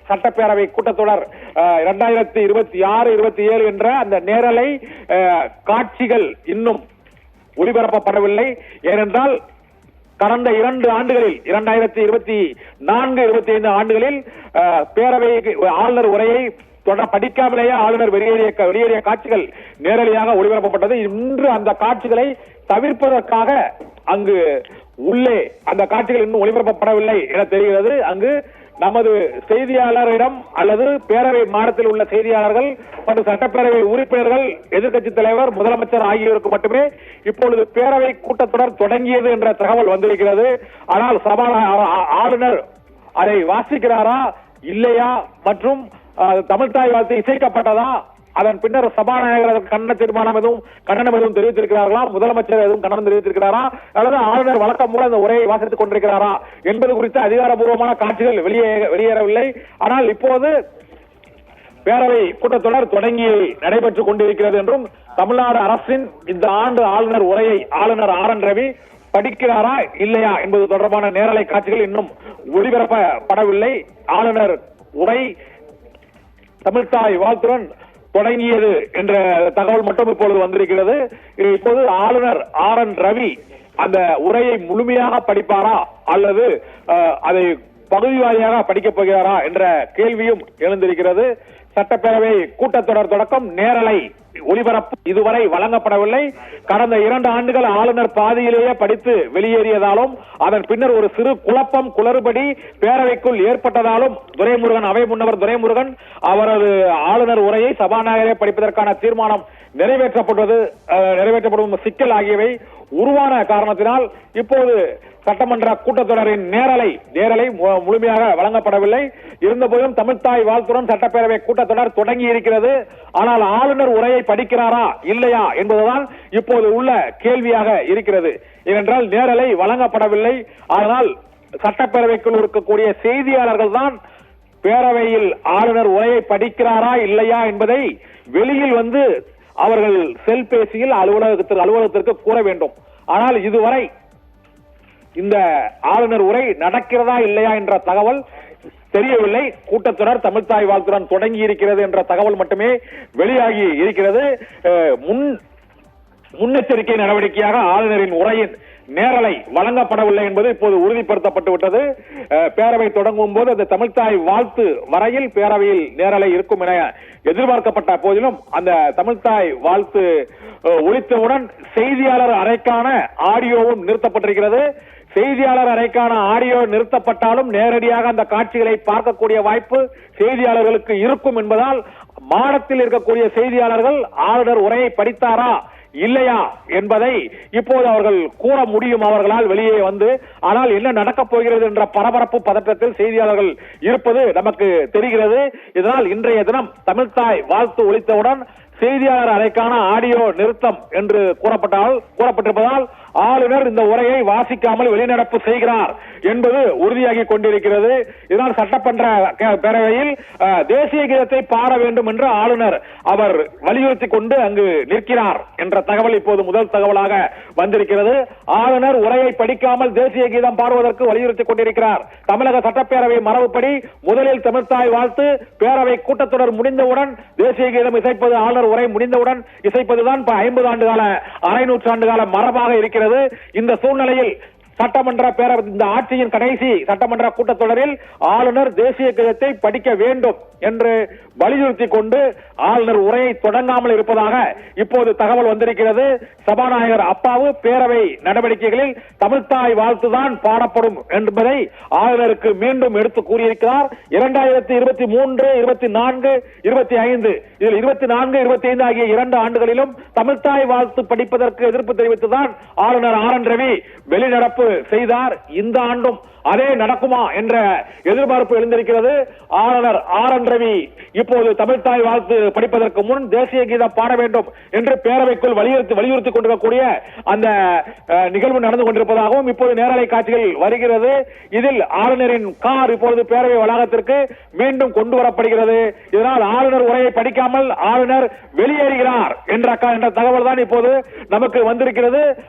சட்டப்பேரவை கூட்டத்தொடர் 2026-27 என்ற அந்த நேரலை காட்சிகள் இன்னும் ஒளிபரப்பப்படவில்லை. ஏனென்றால் கடந்த 2 ஆண்டுகளில் 2024-25 ஆண்டுகளில் பேரவை ஆளுநர் உரையை படிக்காமலேயே ஆளுநர் வெளியேறிய காட்சிகள் நேரடியாக ஒளிபரப்பப்பட்டது. இன்று அந்த காட்சிகளை தவிர்ப்பதற்காக அங்கு உள்ளே அந்த காட்சிகள் இன்னும் ஒளிபரப்பப்படவில்லை என தெரிகிறது. அங்கு நமது செய்தியாளரிடம் அல்லது பேரவை மாடத்தில் உள்ள செய்தியாளர்கள் மற்றும் சட்டப்பேரவை உறுப்பினர்கள், எதிர்க்கட்சி தலைவர், முதலமைச்சர் ஆகியோருக்கு மட்டுமே இப்பொழுது பேரவை கூட்டத்தொடர் தொடங்கியது என்ற தகவல் வந்திருக்கிறது. ஆனால் ஆளுநர் அதை வாசிக்கிறாரா இல்லையா மற்றும் தமிழ்தாய் வாழ்த்து இசைக்கப்பட்டதா, அதன் பின்னர் சபாநாயகர் கண்டனம் எதுவும் தெரிவித்திருக்கிறார்களா, முதலமைச்சர் எதுவும் கண்டனம் தெரிவித்திருக்கிறாரா அல்லது ஆளுநர் வழக்கம் மூலம் அந்த உரையை வாசித்துக் கொண்டிருக்கிறாரா என்பது குறித்த அதிகாரப்பூர்வமான காட்சிகள் வெளியேறவில்லை. ஆனால் இப்போது பேரவை கூட்டத்தொடர் தொடங்கி நடைபெற்றுக் கொண்டிருக்கிறது என்றும் தமிழ்நாடு அரசின் இந்த ஆண்டு ஆளுநர் உரையை ஆளுநர் RN ரவி படிக்கிறாரா இல்லையா என்பது தொடர்பான நேரலை காட்சிகள் இன்னும் ஒளிபரப்பப்படவில்லை. ஆளுநர் உரை தமிழ்தாய் வாழ்த்துடன் தொடங்கியது என்ற தகவல் மட்டும் இப்பொழுது வந்திருக்கிறது. இப்போது ஆளுநர் RN ரவி அந்த உரையை முழுமையாக படிப்பாரா அல்லது அதை பகுதி வாரியாக படிக்கப் போகிறாரா என்ற கேள்வியும் எழுந்திருக்கிறது. சட்டப்பேரவை கூட்டத்தொடர் தொடக்கம் நேரலை ஒளிபரப்பு இதுவரை வழங்கப்படவில்லை. கடந்த 2 ஆண்டுகள் ஆளுநர் பாதியிலேயே படித்து வெளியேறியதாலும் அதன் பின்னர் ஒரு சிறு குளறுபடி பேரவைக்குள் ஏற்பட்டதாலும் துரைமுருகன், அவை முன்னவர் துரைமுருகன் அவரது ஆளுநர் உரையை சபாநாயகரை படிப்பதற்கான தீர்மானம் நிறைவேற்றப்படும் சிக்கல் ஆகியவை உருவான காரணத்தினால் இப்போது சட்டமன்ற கூட்டத்தொடரின் நேரலை முழுமையாக வழங்கப்படவில்லை. இருந்தபோதும் தமிழ்தாய் வாழ்த்துடன் சட்டப்பேரவை கூட்டத்தொடர் தொடங்கி இருக்கிறது. ஆனால் ஆளுநர் உரையை படிக்கிறாரா இல்லையா என்பதுதான் இப்போது உள்ள கேள்வியாக இருக்கிறது. ஏனென்றால் நேரலை வழங்கப்படவில்லை. ஆனால் சட்டப்பேரவைக்குள் இருக்கக்கூடிய செய்தியாளர்கள் தான் பேரவையில் ஆளுநர் உரையை படிக்கிறாரா இல்லையா என்பதை வெளியில் வந்து அவர்கள் செல்பேசியில் அலுவலகத்திற்கு கூற வேண்டும். ஆனால் இதுவரை இந்த ஆளுநர் உரை நடக்கிறதா இல்லையா என்ற தகவல் தெரியவில்லை. கூட்டத்தொடர் தமிழ்தாய் வாழ்த்துடன் தொடங்கி இருக்கிறது என்ற தகவல் மட்டுமே வெளியாகி இருக்கிறது. முன்னெச்சரிக்கை நடவடிக்கையாக ஆளுநரின் உரையின் நேரலை வழங்கப்படவில்லை என்பது இப்போது உறுதிப்படுத்தப்பட்டு விட்டது. பேரவை தொடங்கும் போது அந்த தமிழ்தாய் வாழ்த்து வரையில் பேரவையில் நேரலை இருக்கும் என எதிர்பார்க்கப்பட்ட போதிலும் அந்த தமிழ்தாய் வாழ்த்து ஒலித்தவுடன் செய்தியாளர் அறைக்கான ஆடியோவும் நிறுத்தப்பட்டிருக்கிறது. செய்தியாளர் அறைக்கான ஆடியோ நிறுத்தப்பட்டாலும் நேரடியாக அந்த காட்சிகளை பார்க்கக்கூடிய வாய்ப்பு செய்தியாளர்களுக்கு இருக்கும் என்பதால் மாடத்தில் இருக்கக்கூடிய செய்தியாளர்கள் ஆளுநர் உரையை படித்தாரா இல்லையா என்பதை இப்போது அவர்கள் கூற முடியும் அவர்களால் வெளியே வந்து. ஆனால் என்ன நடக்கப் போகிறது என்ற பரபரப்பு பதற்றத்தில் செய்தியாளர்கள் இருப்பது நமக்கு தெரிகிறது. இதனால் இன்றைய தினம் தமிழ்தாய் வாழ்த்து ஒலித்தவுடன் செய்தியாளர் அறைக்கான ஆடியோ நிறுத்தம் என்று கூறப்பட்டிருப்பதால் ஆளுநர் இந்த உரையை வாசிக்காமல் வெளிநடப்பு செய்கிறார் என்பது உறுதியாகி கொண்டிருக்கிறது. இதனால் சட்டமன்ற பேரவையில் தேசிய கீதத்தை பாட வேண்டும் என்று ஆளுநர் அவர் வலியுறுத்தி கொண்டு அங்கு நிற்கிறார் என்ற தகவல் இப்போது முதல் தகவலாக வந்திருக்கிறது. ஆளுநர் உரையை படிக்காமல் தேசிய கீதம் பாடுவதற்கு வலியுறுத்தி கொண்டிருக்கிறார். தமிழக சட்டப்பேரவை மரபுப்படி முதலில் தமிழ்தாய் வாழ்த்து, பேரவை கூட்டத்தொடர் முடிந்தவுடன் தேசிய கீதம் இசைப்பது, ஆளுநர் உரை முடிந்தவுடன் இசைப்பதுதான் 50 ஆண்டு கால அரை நூற்றாண்டு கால மரபாக இருக்கிறது. இந்த சூழ்நிலையில் சட்டமன்ற பேரவை இந்த ஆட்சியின் கடைசி சட்டமன்ற கூட்டத்தொடரில் ஆளுநர் தேசிய கீதத்தை படிக்க வேண்டும் என்று வலியுறுத்தி கொண்டு ஆளுநர் உரையை தொடங்காமல் இருப்பதாக இப்போது தகவல் வந்திருக்கிறது. சபாநாயகர் அப்பாவு பேரவை நடவடிக்கைகளில் தமிழ்தாய் வாழ்த்துதான் பாடப்படும் என்பதை ஆளுநருக்கு மீண்டும் எடுத்து கூறியிருக்கிறார். 2023, 24, 25 இதில் 24, 25 ஆகிய 2 ஆண்டுகளிலும் தமிழ்தாய் வாழ்த்து படிப்பதற்கு எதிர்ப்பு தெரிவித்துதான் ஆளுநர் RN ரவி வெளிநடப்பு செய்தார். இந்த ஆண்டும் அதே நடக்குமா என்ற எதிர்பார்ப்பு எழுந்திருக்கிறது. ஆளுநர் RN ரவி இப்போது தமிழ்தாய் வாழ்த்து படிப்பதற்கு முன் தேசிய கீதம் பாட வேண்டும் என்று பேரவைக்குள் வலியுறுத்தி கொண்டிருக்கக்கூடிய அந்த நிகழ்வு நடந்து கொண்டிருப்பதாகவும் இப்போது நேரலை காட்சிகள் வருகிறது. இதில் ஆளுநரின் கார் இப்பொழுது பேரவை வளாகத்திற்கு மீண்டும் கொண்டு வரப்படுகிறது. இதனால் ஆளுநர் உரையை படிக்காமல் ஆளுநர் வெளியேறுகிறார் என்ற தகவல் தான் இப்போது நமக்கு வந்திருக்கிறது.